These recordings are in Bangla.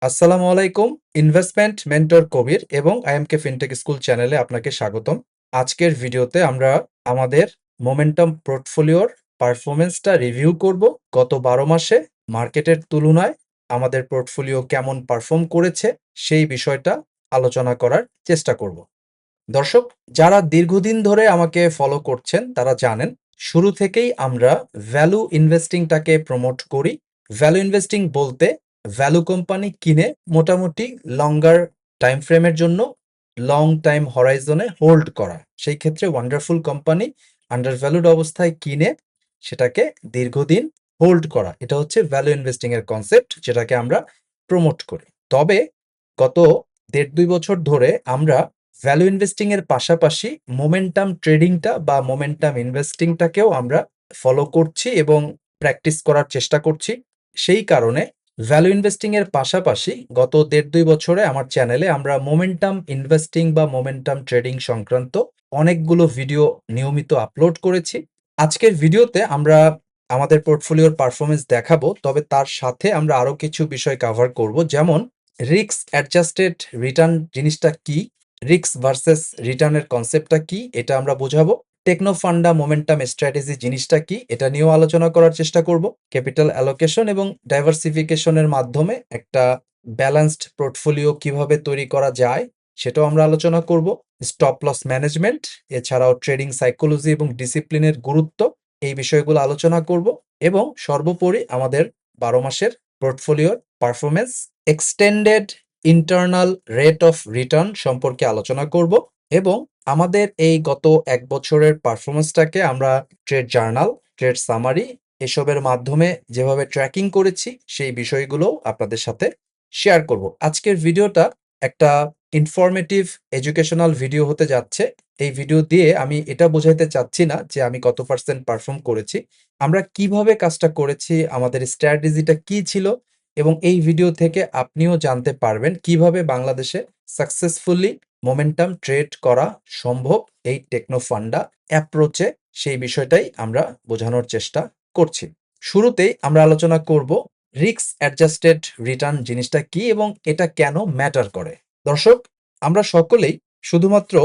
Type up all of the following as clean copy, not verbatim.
আসসালামু আলাইকুম। ইনভেস্টমেন্ট মেন্টর কবির এবং আইএমকে ফিনটেক স্কুল চ্যানেলে আপনাকে স্বাগতম। আজকের ভিডিওতে আমরা আমাদের মোমেন্টাম পোর্টফোলিওর পারফরম্যান্সটা রিভিউ করব। গত 12 মাসে মার্কেটের তুলনায় আমাদের পোর্টফোলিও কেমন পারফর্ম করেছে সেই বিষয়টা আলোচনা করার চেষ্টা করব। দর্শক, যারা দীর্ঘদিন ধরে আমাকে ফলো করছেন তারা জানেন শুরু থেকেই আমরা ভ্যালু ইনভেস্টিংটাকে প্রমোট করি। ভ্যালু ইনভেস্টিং বলতে ভ্যালু কোম্পানি কিনে মোটামুটি লঙ্গার টাইম ফ্রেমের জন্য লং টাইম হরাইজনে হোল্ড করা। সেই ক্ষেত্রে ওয়ান্ডারফুল কোম্পানি আন্ডার ভ্যালুড অবস্থায় কিনে সেটাকে দীর্ঘদিন হোল্ড করা, এটা হচ্ছে ভ্যালু ইনভেস্টিং এর কনসেপ্ট, যেটাকে আমরা প্রমোট করি। তবে গত ১.৫-২ বছর ধরে আমরা ভ্যালু ইনভেস্টিং এর পাশাপাশি মোমেন্টাম ট্রেডিংটা বা মোমেন্টাম ইনভেস্টিংটাকেও আমরা ফলো করছি এবং প্র্যাকটিস করার চেষ্টা করছি। সেই কারণে ভ্যালু ইনভেস্টিং এর পাশাপাশি গত ১.৫-২ বছরে আমার চ্যানেলে আমরা মোমেন্টাম ইনভেস্টিং বা মোমেন্টাম ট্রেডিং সংক্রান্ত অনেকগুলো ভিডিও নিয়মিত আপলোড করেছি। আজকের ভিডিওতে আমরা আমাদের পোর্টফোলিওর পারফরমেন্স দেখাবো, তবে তার সাথে আমরা আরো কিছু বিষয় কভার করব, যেমন রিস্ক অ্যাডজাস্টেড রিটার্ন জিনিসটা কি, রিস্ক ভার্সেস রিটার্নের কনসেপ্টটা কি এটা আমরা বোঝাবো। টেকনো ফান্ডা মোমেন্টাম স্ট্র্যাটেজি জিনিসটা কি এটা নিয়েও আলোচনা করার চেষ্টা করব। ক্যাপিটাল অ্যালোকেশন এবং ডাইভার্সিফিকেশনের মাধ্যমে একটা ব্যালেন্সড পোর্টফোলিও কিভাবে তৈরি করা যায় সেটাও আমরা আলোচনা করব। স্টপ লস ম্যানেজমেন্ট, এছাড়াও ট্রেডিং সাইকোলজি এবং ডিসিপ্লিনের গুরুত্ব, এই বিষয়গুলো আলোচনা করব। এবং সর্বোপরি আমাদের 12 মাসের পোর্টফোলিওর performance, extended internal rate of return সম্পর্কে আলোচনা করব। এবং আমাদের এই গত 1 বছরের পারফরমেন্সটাকে আমরা ট্রেড জার্নাল, ট্রেড সামারি এসবের মাধ্যমে যেভাবে ট্র্যাকিং করেছি সেই বিষয়গুলো আপনাদের সাথে শেয়ার করব। আজকের ভিডিওটা একটা ইনফরমেটিভ এডুকেশনাল ভিডিও হতে যাচ্ছে। এই ভিডিও দিয়ে আমি এটা বোঝাইতে চাচ্ছি না যে আমি কত পার্সেন্ট পারফর্ম করেছি, আমরা কিভাবে কাজটা করেছি, আমাদের স্ট্র্যাটেজিটা কি ছিল, এবং এই ভিডিও থেকে আপনিও জানতে পারবেন কিভাবে বাংলাদেশে সাকসেসফুলি মোমেন্টাম ট্রেড করা সম্ভব এই টেকনো ফান্ডা অ্যাপ্রোচে, সেই বিষয়টাই আমরা বোঝানোর চেষ্টা করছি। শুরুতেই আমরা আলোচনা করব রিস্ক অ্যাডজাস্টেড রিটার্ন জিনিসটা কি এবং এটা কেন ম্যাটার করে। দর্শক, আমরা সকলেই শুধুমাত্র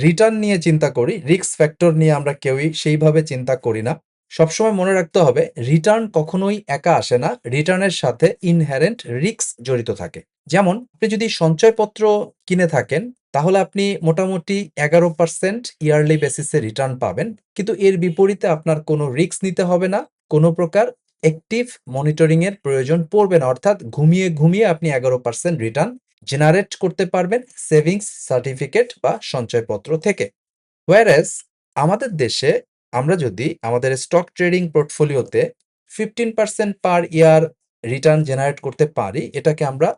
রিটার্ন নিয়ে চিন্তা করি, রিস্ক ফ্যাক্টর নিয়ে আমরা কেউই সেইভাবে চিন্তা করি না। সবসময় মনে রাখতে হবে রিটার্ন কখনোই একা আসে না, রিটার্নের সাথে ইনহেরেন্ট রিস্ক জড়িত থাকে। যেমন আপনি যদি সঞ্চয়পত্র কিনে থাকেন তাহলে আপনি মোটামুটি 11% ইয়ারলি বেসিসে রিটার্ন পাবেন, কিন্তু এর বিপরীতে আপনার কোনো রিস্ক নিতে হবে না, কোনো প্রকার অ্যাক্টিভ মনিটরিং এর প্রয়োজন পড়বে না, অর্থাৎ ঘুমিয়ে ঘুমিয়ে আপনি 11% রিটার্ন জেনারেট করতে পারবেন সেভিংস সার্টিফিকেট বা সঞ্চয়পত্র থেকে। হোয়ারেস আমাদের দেশে আমরা যদি আমাদের স্টক ট্রেডিং পোর্টফোলিওতে 15% পার ইয়ার রিটার্ন জেনারেট করতে পারি, এটাকে আমরা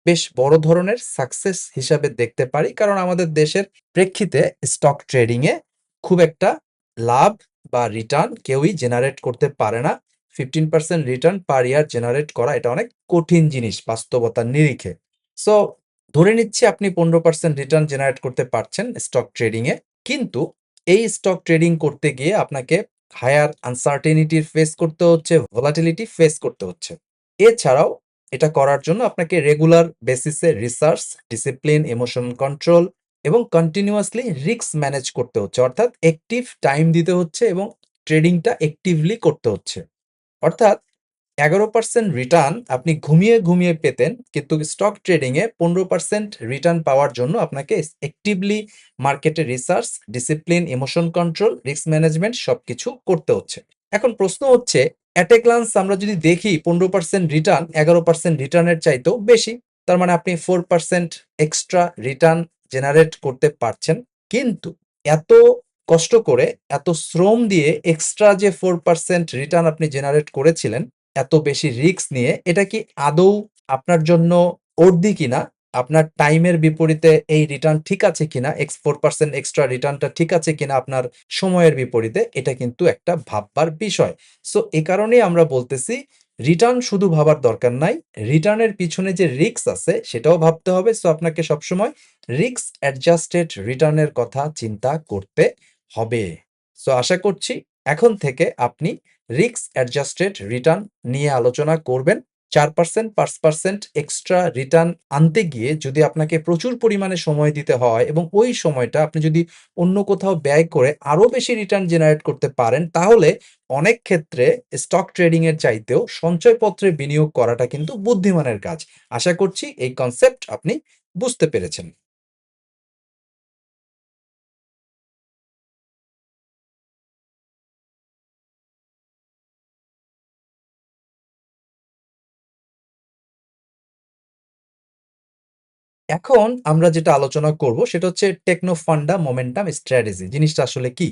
বেশ বড় ধরনের সাকসেস হিসাবে দেখতে পারি, কারণ আমাদের দেশের প্রেক্ষিতে স্টক ট্রেডিং এ খুব একটা লাভ বা রিটার্ন কেউই জেনারেট করতে পারে না। 15% রিটার্ন পার ইয়ার জেনারেট করা এটা অনেক কঠিন জিনিস বাস্তবতার নিরিখে। সো ধরে নিচ্ছি আপনি 15% রিটার্ন জেনারেট করতে পারছেন স্টক ট্রেডিং এ, কিন্তু এই স্টক ট্রেডিং করতে গিয়ে আপনাকে হায়ার আনসার্টেনিটির ফেস করতে হচ্ছে, ভোলাটিলিটি ফেস করতে হচ্ছে। এছাড়াও এটা করার জন্য আপনাকে রেগুলার বেসিসে রিসার্চ, ডিসিপ্লিন, ইমোশন কন্ট্রোল এবং কন্টিনিউয়াসলি রিস্ক ম্যানেজ করতে হচ্ছে, অর্থাৎ অ্যাক্টিভ টাইম দিতে হচ্ছে এবং ট্রেডিংটা অ্যাক্টিভলি করতে হচ্ছে। অর্থাৎ 11% রিটার্ন আপনি ঘুমিয়ে ঘুমিয়ে পেতেন, কিন্তু স্টক ট্রেডিং এ 15% রিটার্ন পাওয়ার জন্য আপনাকে অ্যাক্টিভলি মার্কেটে research, discipline, emotion control, risk management সবকিছু করতে হচ্ছে। এখন প্রশ্ন হচ্ছে, অ্যাট এ গ্লান্স আমরা যদি দেখি 15% রিটার্ন 11% রিটার্নের চাইতেও বেশি, তার মানে আপনি 4% এক্সট্রা রিটার্ন জেনারেট করতে পারছেন। কিন্তু এত কষ্ট করে, এত শ্রম দিয়ে এক্সট্রা যে 4% রিটার্ন আপনি জেনারেট করেছিলেন এত বেশি রিস্ক নিয়ে, এটা কি আদৌ আপনার জন্য অর্দি কিনা, আপনার টাইমের বিপরীতে এই রিটার্ন ঠিক আছে কিনা, 4% এক্সট্রা রিটার্নটা ঠিক আছে কিনা আপনার সময়ের বিপরীতে, এটা কিন্তু একটা ভাববার বিষয়। সো এ কারণেই আমরা বলতেছি রিটার্ন শুধু ভাবার দরকার নাই, রিটার্নের পিছনে যে রিস্ক আছে সেটাও ভাবতে হবে। সো আপনাকে সবসময় রিস্ক অ্যাডজাস্টেড রিটার্নের কথা চিন্তা করতে হবে। সো আশা করছি এখন থেকে আপনি রিস্ক অ্যাডজাস্টেড রিটার্ন নিয়ে আলোচনা করবেন। 4%, 5% এক্সট্রা রিটার্ন আনতে গিয়ে যদি আপনাকে প্রচুর পরিমাণে সময় দিতে হয় এবং ওই সময়টা আপনি যদি অন্য কোথাও ব্যয় করে আরো বেশি রিটার্ন জেনারেট করতে পারেন, তাহলে অনেক ক্ষেত্রে স্টক ট্রেডিং এর চাইতেও সঞ্চয়পত্রে বিনিয়োগ করাটা কিন্তু বুদ্ধিমানের কাজ। আশা করছি এই কনসেপ্ট আপনি বুঝতে পেরেছেন। এখন আমরা যেটা আলোচনা করব সেটা হচ্ছে টেকনো ফান্ডা মোমেন্টাম স্ট্র্যাটেজি। জিনিসটা আসলে কি?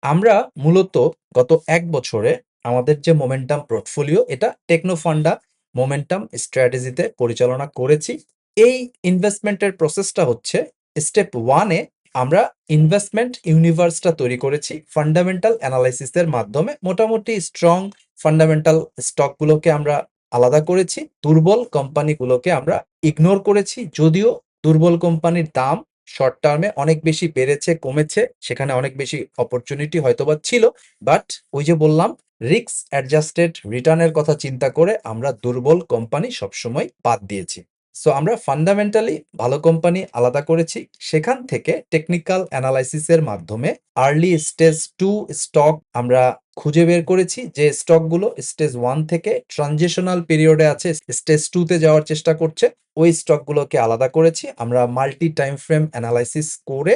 আমরা মূলত গত ১ বছরে আমাদের যে মোমেন্টাম পোর্টফোলিও এটা টেকনো ফান্ডা মোমেন্টাম স্ট্র্যাটেজিতে পরিচালনা করেছি। এই ইনভেস্টমেন্টের প্রসেসটা হচ্ছে স্টেপ 1 এ আমরা ইনভেস্টমেন্ট ইউনিভার্সটা তৈরি করেছি ফান্ডামেন্টাল অ্যানালাইসিস এর মাধ্যমে। মোটামুটি স্ট্রং ফান্ডামেন্টাল স্টকগুলোকে আমরা আলাদা করেছি। দুর্বল কোম্পানিগুলোকে আমরা ইগনোর করেছি। যদিও দুর্বল কোম্পানির দাম শর্ট টার্মে অনেক বেশি বেড়েছে, কমেছে, সেখানে অনেক বেশি অপরচুনিটি হয়তোবা ছিল। বাট ওই যে বললাম, রিস্ক অ্যাডজাস্টেড রিটার্নের কথা চিন্তা করে আমরা দুর্বল কোম্পানি সবসময় বাদ দিয়েছি। সো আমরা ফান্ডামেন্টালি ভালো কোম্পানি আলাদা করেছি। সেখান থেকে টেকনিক্যাল অ্যানালাইসিস এর মাধ্যমে আর্লি স্টেজ 2 স্টক আমরা খুঁজে বের করেছি, যে স্টকগুলো স্টেজ 1 থেকে ট্রানজিশনাল পিরিয়ডে আছে, স্টেজ 2 তে যাওয়ার চেষ্টা করছে। ওই স্টকগুলোকে আলাদা করেছি। আমরা মাল্টি টাইম ফ্রেম অ্যানালাইসিস করে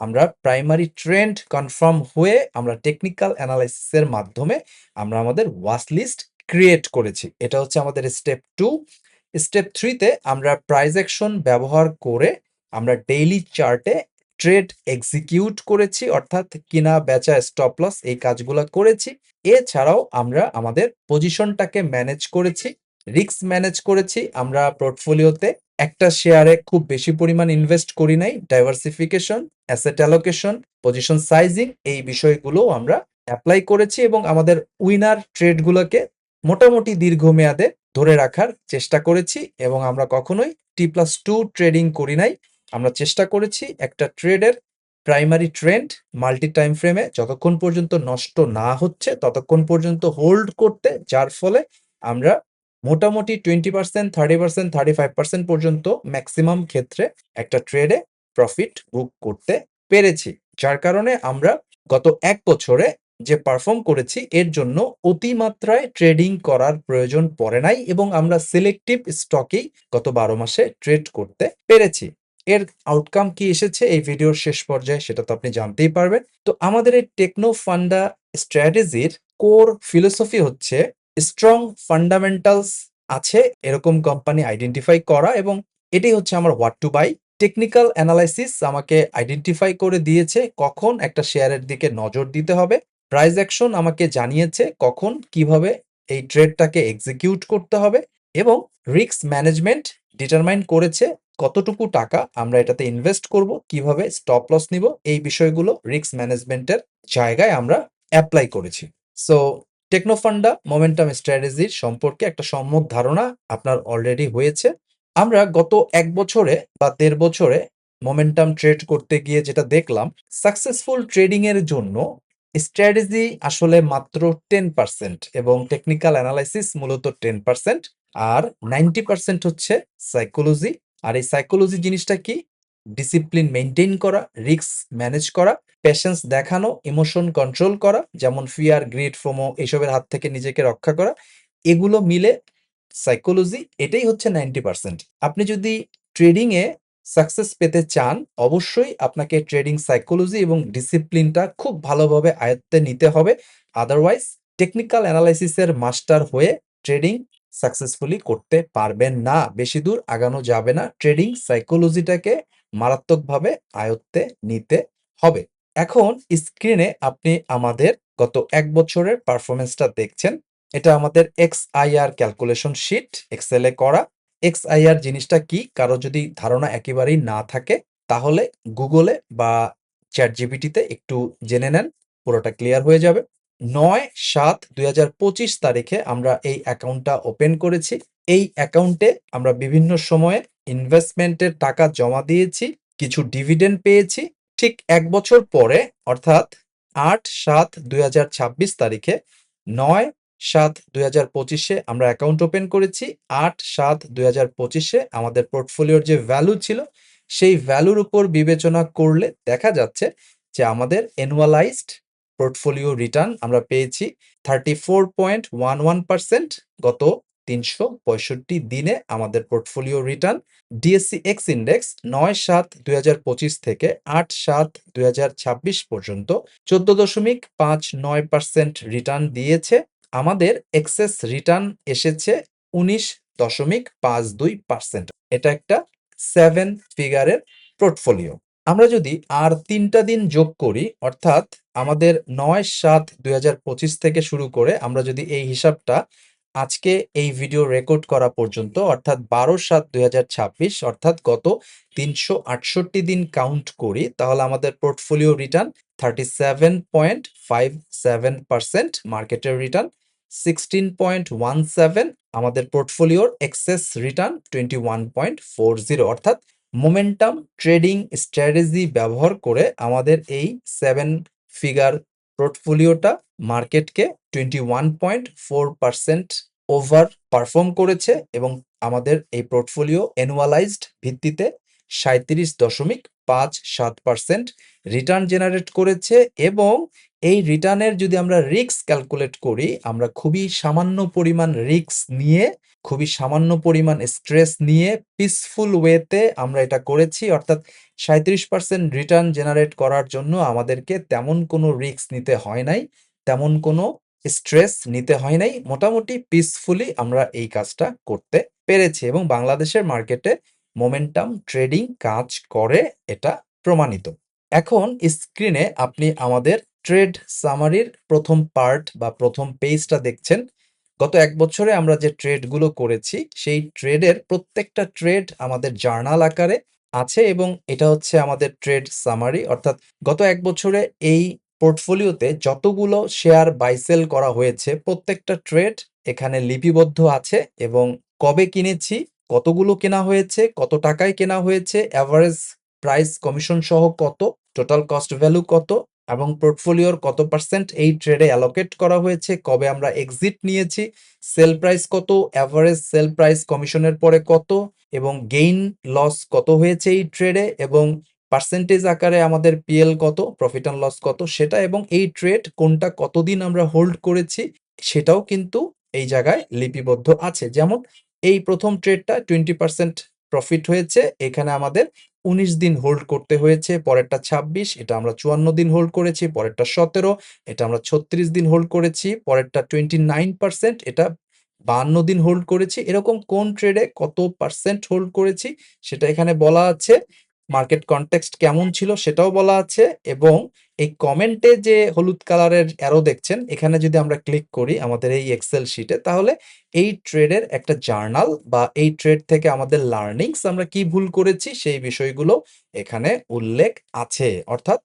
আমরা প্রাইমারি ট্রেন্ড কনফার্ম হয়ে আমরা টেকনিক্যাল অ্যানালাইসিস এর মাধ্যমে আমরা আমাদের ওয়াচ লিস্ট ক্রিয়েট করেছি। এটা হচ্ছে আমাদের স্টেপ 2। স্টেপ 3 তে আমরা প্রাইস অ্যাকশন ব্যবহার করে আমরা ডেইলি চার্টে ট্রেড এক্সিকিউট করেছি, অর্থাৎ কিনা বেচা স্টপ লস এই কাজগুলো করেছি। এছাড়াও আমরা আমাদের পজিশনটাকে ম্যানেজ করেছি, রিস্ক ম্যানেজ করেছি। আমরা পোর্টফোলিওতে একটা শেয়ারে খুব বেশি পরিমাণ ইনভেস্ট করি নাই। Diversification, asset allocation, position sizing এই বিষয়গুলো আমরা অ্যাপ্লাই করেছি এবং আমাদের উইনার ট্রেডগুলোকে মোটামুটি দীর্ঘমেয়াদে ধরে রাখার চেষ্টা করেছি এবং আমরা কখনোই T+2 ট্রেডিং করি নাই। আমরা চেষ্টা করেছি একটা ট্রেডের প্রাইমারি ট্রেন্ড মাল্টি টাইম ফ্রেমে যতক্ষণ পর্যন্ত নষ্ট না হচ্ছে ততক্ষণ পর্যন্ত হোল্ড করতে, যার ফলে আমরা মোটামুটি 20%, 30%, 35% পর্যন্ত ম্যাক্সিমাম ক্ষেত্রে একটা ট্রেডে প্রফিট বুক করতে পেরেছি। যার কারণে আমরা গত ১ বছরে যে পারফর্ম করেছি এর জন্য অতিমাত্রায় ট্রেডিং করার প্রয়োজন পড়ে নাই এবং আমরা সিলেক্টিভ স্টকেই গত ১২ মাসে ট্রেড করতে পেরেছি। এর আউটকাম কি এসেছে এই ভিডিওর শেষ পর্যায়ে সেটা তো আপনি জানতেই পারবেন। তো আমাদের এই টেকনো ফান্ডা স্ট্র্যাটেজির কোর ফিলোসফি হচ্ছে স্ট্রং ফান্ডামেন্টালস আছে এরকম কোম্পানি আইডেন্টিফাই করা, এবং এটাই হচ্ছে আমার what to buy. Technical analysis আমাকে আইডেন্টিফাই করে দিয়েছে কখন একটা শেয়ারের দিকে নজর দিতে হবে। প্রাইস অ্যাকশন আমাকে জানিয়েছে কখন কিভাবে এই ট্রেডটাকে এক্সিকিউট করতে হবে, এবং রিস্ক ম্যানেজমেন্ট ডিটারমাইন করেছে কতটুকু টাকা আমরা এটাতে ইনভেস্ট করব, কিভাবে স্টপ লস নিব। এই বিষয়গুলো রিস্ক ম্যানেজমেন্টের জায়গায় আমরা অ্যাপ্লাই করেছি। সো টেকনোফান্ডা মোমেন্টাম স্ট্র্যাটেজির সম্পর্কে একটা সম্যক ধারণা আপনার অলরেডি হয়েছে। আমরা গত ১ বছরে বা ১.৫ বছরে মোমেন্টাম ট্রেড করতে গিয়ে যেটা দেখলাম, সাকসেসফুল ট্রেডিং এর জন্য স্ট্র্যাটেজি আসলে মাত্র 10% এবং টেকনিক্যাল অ্যানালাইসিস মূলত 10%, আর 90% হচ্ছে সাইকোলজি। আর এই সাইকোলজি জিনিসটা কি? ডিসিপ্লিন মেইনটেইন করা, রিস্ক ম্যানেজ করা, পেশেন্স দেখানো, ইমোশন কন্ট্রোল করা, যেমন ফিয়ার, গ্রিড, ফোমো এসবের হাত থেকে নিজেকে রক্ষা করা। এগুলো মিলে সাইকোলজি, এটাই হচ্ছে 90%। আপনি যদি ট্রেডিং এ সাকসেস পেতে চান, অবশ্যই আপনাকে ট্রেডিং সাইকোলজি এবং ডিসিপ্লিনটা খুব ভালোভাবে আয়ত্তে নিতে হবে। আদারওয়াইজ টেকনিক্যাল অ্যানালাইসিস এর মাস্টার হয়ে ট্রেডিং সাকসেসফুলি করতে পারবেন না। বেশি দূর আগানো যাবে না। ট্রেডিং সাইকোলজিটাকে মারাত্মকভাবে আয়ত্তে নিতে হবে। এখন স্ক্রিনে আপনি আমাদের গত ১ বছরের পারফরম্যান্সটা দেখছেন। এটা আমাদের XIR ক্যালকুলেশন শিট, এক্সেলে করা। XIR জিনিসটা কি? কারো যদি ধারণা একেবারেই না থাকে তাহলে গুগলে বা ChatGPT-তে একটু জেনে নেন, পুরোটা ক্লিয়ার হয়ে যাবে। ৯/৭/২০২৫ তারিখে আমরা এই অ্যাকাউন্টটা ওপেন করেছি। এই অ্যাকাউন্টে আমরা বিভিন্ন সময়ে ইনভেস্টমেন্টের টাকা জমা দিয়েছি, কিছু ডিভিডেন্ড পেয়েছি। ঠিক ১ বছর পরে অর্থাৎ ৮/৭/২০২৬ তারিখে ৯ 8/7/2025 আমরা অ্যাকাউন্ট ওপেন করেছি। 8/7/2025 আমাদের পোর্টফোলিওর যে ভ্যালু ছিল, সেই ভ্যালুর উপর বিবেচনা করলে দেখা যাচ্ছে যে আমাদের অ্যানুয়ালাইজড পোর্টফোলিও রিটার্ন আমরা পেয়েছি 34.11%। গত ৩৬৫ দিনে আমাদের portfolio return. DSC x index ৯/৭/২০২৫ থেকে ৮/৭/২০২৬ পর্যন্ত ১৪.৫৯% রিটার্ন দিয়েছে। আমাদের এক্সেস রিটার্ন এসেছে ১৯.৫২%। এটা একটা 7 ফিগারের পোর্টফোলিও। আমরা যদি আর ৩টা দিন যোগ করি, অর্থাৎ আমাদের ৯/৭/২০২৫ থেকে শুরু করে আমরা যদি এই হিসাবটা আজকে এই ভিডিও রেকর্ড করা পর্যন্ত, অর্থাৎ ১২/৭/২০২৬, অর্থাৎ গত ৩৬৮ দিন কাউন্ট করি, তাহলে আমাদের পোর্টফোলিও রিটার্ন 37.57% মার্কেটের রিটার্ন, 16.17 আমাদের পোর্টফোলিওর এক্সেস রিটার্ন, 21.40, অর্থাৎ মোমেন্টাম ট্রেডিং স্ট্র্যাটেজি ব্যবহার করে আমাদের এই 7 ফিগার পোর্টফোলিওটা মার্কেটকে 21.4% ওভার পারফর্ম করেছে এবং আমাদের এই পোর্টফোলিও অ্যানুয়ালাইজড ভিত্তিতে 37.57% রিটার্ন জেনারেট করেছে। এবং এই রিটার্নের যদি আমরা রিস্ক ক্যালকুলেট করি, আমরা খুবই সামান্য পরিমাণ রিস্ক নিয়ে, খুবই সামান্য পরিমাণ স্ট্রেস নিয়ে পিসফুল ওয়েতে আমরা এটা করেছি। অর্থাৎ 37% রিটার্ন জেনারেট করার জন্য আমাদেরকে তেমন কোনো রিস্ক নিতে হয় নাই, তেমন কোনো স্ট্রেস নিতে হয় নাই। মোটামুটি পিসফুলি আমরা এই কাজটা করতে পেরেছি এবং বাংলাদেশের মার্কেটে মোমেন্টাম ট্রেডিং কাজ করে, এটা প্রমাণিত। এখন স্ক্রিনে আপনি আমাদের ট্রেড সামারির প্রথম পার্ট বা প্রথম পেজটা দেখছেন। গত ১ বছরে আমরা যে ট্রেডগুলো করেছি, সেই ট্রেডের প্রত্যেকটা ট্রেড আমাদের জার্নাল আকারে আছে এবং এটা হচ্ছে আমাদের ট্রেড সামারি। অর্থাৎ গত ১ বছরে এই পোর্টফোলিওতে যতগুলো শেয়ার বাই সেল করা হয়েছে, প্রত্যেকটা ট্রেড এখানে লিপিবদ্ধ আছে এবং কবে কিনেছি, কতগুলো কেনা হয়েছে, কত টাকায় কেনা হয়েছে, এভারেজ প্রাইস কমিশন সহ কত, টোটাল কস্ট ভ্যালু কত এবং পোর্টফোলিওর কত পার্সেন্ট এই ট্রেডে অ্যালোকেট করা হয়েছে, কবে আমরা এক্সিট নিয়েছি, সেল প্রাইস কত, এভারেজ সেল প্রাইস কমিশনের পরে কত এবং গেইন লস কত হয়েছে এই ট্রেডে এবং পার্সেন্টেজ আকারে আমাদের পিএল কত, প্রফিট অ্যান্ড লস কত সেটা, এবং এই ট্রেড কোনটা কতদিন আমরা হোল্ড করেছি সেটাও কিন্তু এই জায়গায় লিপিবদ্ধ আছে। যেমন এই প্রথম ট্রেডটা 20% প্রফিট হয়েছে, এখানে আমাদের ১৯ দিন হোল্ড করতে হয়েছে, পরেরটা ২৬, এটা আমরা ৫৪ দিন হোল্ড করেছি, পরেরটা ১৭, এটা আমরা ৩৬ দিন হোল্ড করেছি, পরেরটা 29%, এটা ৫২ দিন হোল্ড করেছি। এরকম কোন ট্রেডে কত পার্সেন্ট হোল্ড করেছি সেটা এখানে বলা আছে, মার্কেট কনটেক্সট কেমন ছিল সেটাও বলা আছে এবং এই কমেন্টে যে হলুদ কালারের অ্যারো দেখছেন, এখানে যদি আমরা ক্লিক করি আমাদের এই এক্সেল শিটে, তাহলে এই ট্রেডের একটা জার্নাল বা এই ট্রেড থেকে আমাদের লার্নিংস, আমরা কি ভুল করেছি সেই বিষয়গুলো এখানে উল্লেখ আছে। অর্থাৎ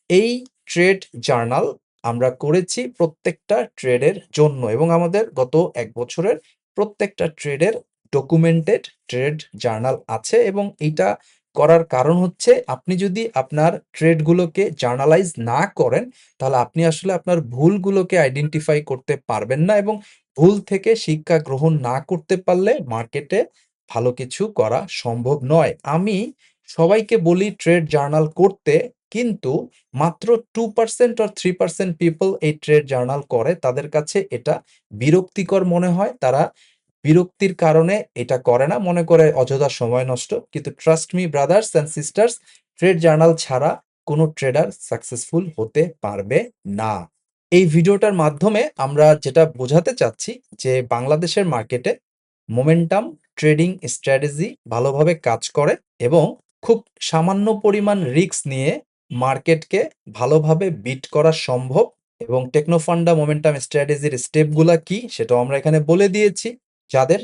এই ট্রেড জার্নাল আমরা করেছি প্রত্যেকটা ট্রেডের জন্য এবং আমাদের গত ১ বছরের প্রত্যেকটা ট্রেডের ডকুমেন্টেড ট্রেড জার্নাল আছে এবং এইটা করার কারণ হচ্ছে, আপনি যদি আপনার ট্রেডগুলোকে জার্নালাইজ না করেন, তাহলে আপনি আসলে আপনার ভুলগুলোকে আইডেন্টিফাই করতে পারবেন না এবং ভুল থেকে শিক্ষা গ্রহণ না করতে পারলে মার্কেটে ভালো কিছু করা সম্ভব নয়। আমি সবাইকে বলি ট্রেড জার্নাল করতে, কিন্তু মাত্র 2% or 3% পিপল এই ট্রেড জার্নাল করে। তাদের কাছে এটা বিরক্তিকর মনে হয়। তারা বিরক্তির কারণে এটা করে না, মনে করে অযথা সময় নষ্ট। কিন্তু trust me brothers and sisters, trade journal ছাড়া কোনো ট্রেডার সাকসেসফুল হতে পারবে না। এই ভিডিওটার মাধ্যমে আমরা যেটা বোঝাতে চাচ্ছি যে বাংলাদেশের মার্কেটে মোমেন্টাম ট্রেডিং স্ট্র্যাটেজি ভালোভাবে কাজ করে এবং খুব সামান্য পরিমাণ রিস্ক নিয়ে মার্কেটকে ভালোভাবে বিট করা সম্ভব এবং টেকনোফান্ডা মোমেন্টাম স্ট্র্যাটেজির স্টেপগুলা কি সেটাও আমরা এখানে বলে দিয়েছি। যাদের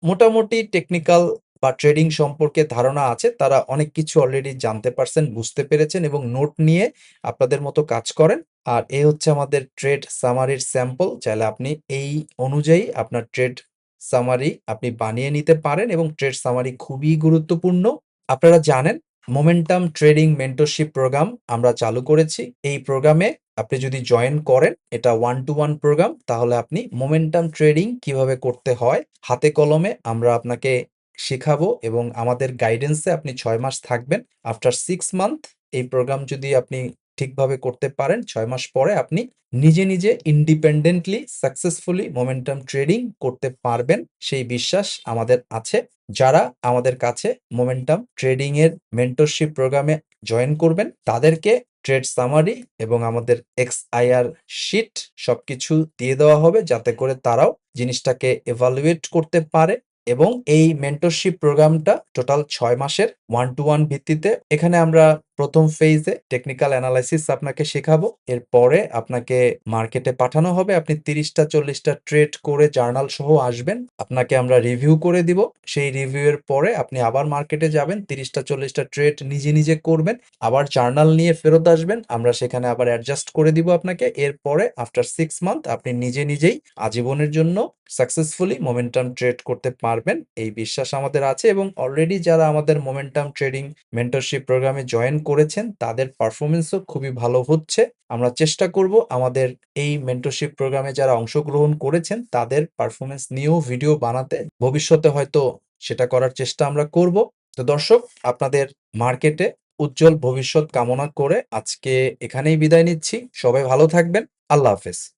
মোটামুটি টেকনিক্যাল বা ট্রেডিং সম্পর্কে ধারণা আছে, তারা অনেক কিছু অলরেডি জানতে পারছেন, বুঝতে পেরেছেন এবং নোট নিয়ে আপনাদের মতো কাজ করেন। আর এই হচ্ছে আমাদের ট্রেড সামারির স্যাম্পল। চাইলে আপনি এই অনুযায়ী আপনার ট্রেড সামারি আপনি বানিয়ে নিতে পারেন এবং ট্রেড সামারি খুবই গুরুত্বপূর্ণ। আপনারা জানেন মোমেন্টাম ট্রেডিং মেন্টরশিপ প্রোগ্রাম আমরা চালু করেছি। এই প্রোগ্রামে আপনি যদি জয়েন করেন, এটা 1 to 1 প্রোগ্রাম, তাহলে আপনি মোমেন্টাম ট্রেডিং কিভাবে করতে হয় হাতে কলমে আমরা আপনাকে শেখাবো এবং আমাদের গাইডেন্সে আপনি 6 মাস থাকবেন। আফটার 6 মান্থ এই প্রোগ্রাম যদি আপনি ঠিকভাবে করতে পারেন, 6 মাস পরে আপনি নিজে, নিজে ইন্ডিপেন্ডেন্টলি সাকসেসফুলি মোমেন্টাম ট্রেডিং করতে পারবেন। সেই বিশ্বাস আমাদের আছে। যারা আমাদের কাছে মোমেন্টাম ট্রেডিং এর মেন্টরশিপ প্রোগ্রামে জয়েন করবেন, তাদেরকে ট্রেড সামারি এবং আমাদের XIR শিট সবকিছু দিয়ে দেওয়া হবে, যাতে করে তারাও জিনিসটাকে এভালুয়েট করতে পারে। এবং এই মেন্টরশিপ প্রোগ্রামটা টোটাল 6 মাসের 1 to 1 ভিত্তিতে। এখানে আমরা প্রথম ফেজে টেকনিক্যাল অ্যানালাইসিস আপনাকে শেখাবো। এরপরে আপনাকে মার্কেটে পাঠানো হবে। আপনি 30টা 40টা ট্রেড করে জার্নাল সহ আসবেন। আপনাকে আমরা রিভিউ করে দিব। সেই রিভিউ এর পরে আপনি আবার মার্কেটে যাবেন, 30টা 40টা ট্রেড নিজে, নিজে করবেন। আবার জার্নাল নিয়ে ফেরত আসবেন। আমরা সেখানে আবার অ্যাডজাস্ট করে দিব আপনাকে। এরপরে আফটার 6 মান্থ আপনি নিজে, নিজেই আজীবনের জন্য সাকসেসফুলি মোমেন্টাম ট্রেড করতে পারবেন। এই বিশ্বাস আমাদের আছে এবং অলরেডি যারা আমাদের মোমেন্টাম ট্রেডিং মেন্টরশিপ প্রোগ্রামে জয়েন করেছেন, তাদের পারফরম্যান্সও খুবই ভালো হচ্ছে। আমরা চেষ্টা করব আমাদের এই মেন্টরশিপ প্রোগ্রামে যারা অংশগ্রহণ করেছেন, তাদের পারফরম্যান্স নিয়েও ভিডিও বানাতে। ভবিষ্যতে হয়তো সেটা করার চেষ্টা আমরা করব। তো দর্শক, আপনাদের মার্কেটে উজ্জ্বল ভবিষ্যৎ কামনা করে আজকে এখানেই বিদায় নিচ্ছি। সবাই ভালো থাকবেন। আল্লাহ হাফেজ।